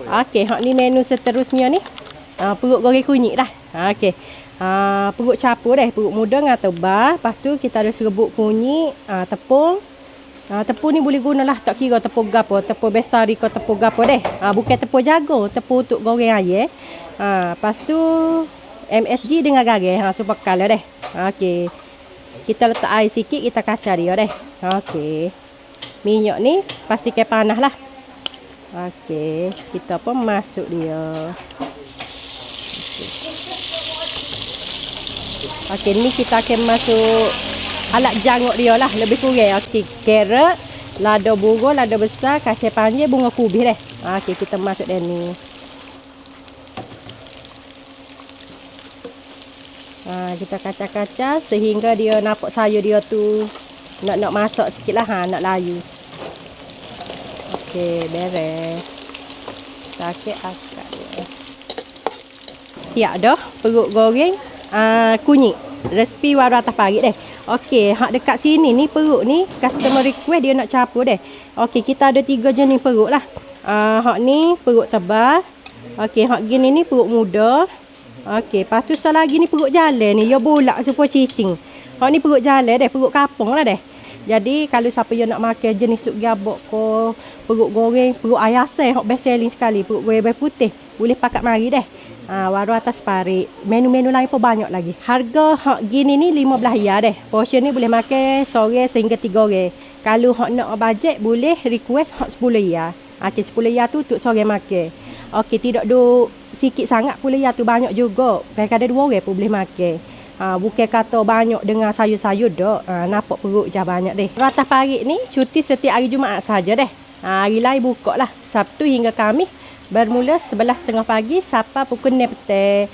Okey, hak ni menu seterusnya ni. Perut goreng kunyit dah. Okey. Perut capur deh, perut muda dengan tebal. Lepas tu kita ada serbuk kunyit, tepung. Tepung ni boleh gunalah, tak kira tepung gapo, tepung bestari ke tepung gapo deh. Bukan tepung jagung, tepung untuk goreng air. Lepas tu MSG dengan garam, super color deh. Okey. Kita letak air sikit, kita kacau dia deh. Okey. Minyak ni pastikan panas lah. Okey, kita pun masuk dia. Okey, ni kita akan masuk alat jangok dia lah, lebih kurang. Okey, carrot, lada burung, lada besar, kacang panjang, bunga kubis deh. Okey, kita masuk dia ni. Kita kacang-kacang sehingga dia nampak sayur dia tu nak masak sikit lah, nak layu. Okey, beres. Kita akak dia. Siap dah perut goreng kunyit. Resipi warung atas parit deh. Okey, hak dekat sini ni perut ni customer request dia nak campur deh. Okey, kita ada 3 jenis perut lah. Hak ni perut tebal. Okey, hak gini ni perut muda. Okey, lepas tu satu lagi ni perut jalan ni, dia bulat supaya cicing. Hak ni perut jalan deh, perut kapung lah deh. Jadi kalau siapa yang nak makan jenis sup gabok ko, perut goreng, perut ayam asam, hak best selling sekali, perut goreng air putih, boleh pakat mari deh. Warung atas parit. Menu-menu lain pun banyak lagi. Harga hak gini ni 15 ya deh. Portion ni boleh makan sore sehingga 3 orang. Kalau hak nak bajet boleh request hak 10 ya. Okey, 10 ya tu untuk sore makan. Okey, tidak duk sikit sangat 10 ya tu, banyak juga. Kadang-kadang 2 orang pun boleh makan. Bukan kata banyak dengan sayur-sayur dak. Nampak perut je banyak deh. Warung atas parit ni cuti setiap hari Jumaat saja deh. Hari lain buka lah Sabtu hingga Khamis. Bermula 11.30 pagi sampai pukul 6 petang.